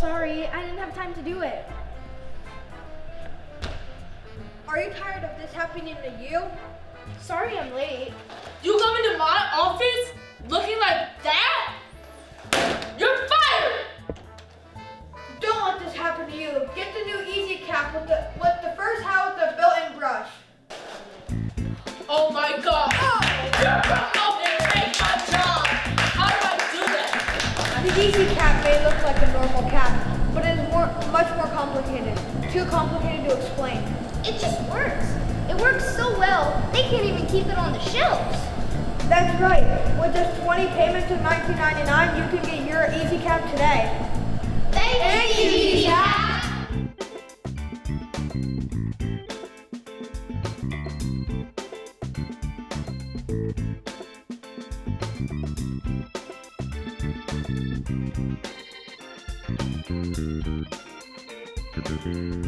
Sorry, I didn't have time to do it. Are you tired of this happening to you? Sorry I'm late. You come into my office looking like that? You're fired! Don't let this happen to you. Get the new Easy Cap with the first hat with the built-in brush. Oh my god! You're promoting make my job! How do I do that? The Easy Cap may look like a normal cap, but it is much more complicated. Too complicated to explain. It just works. It works so well, they can't even keep it on the shelves. That's right. With just 20 payments of $19.99, you can get your Easy Cap today. Thank you, Easy Cap. Thank you.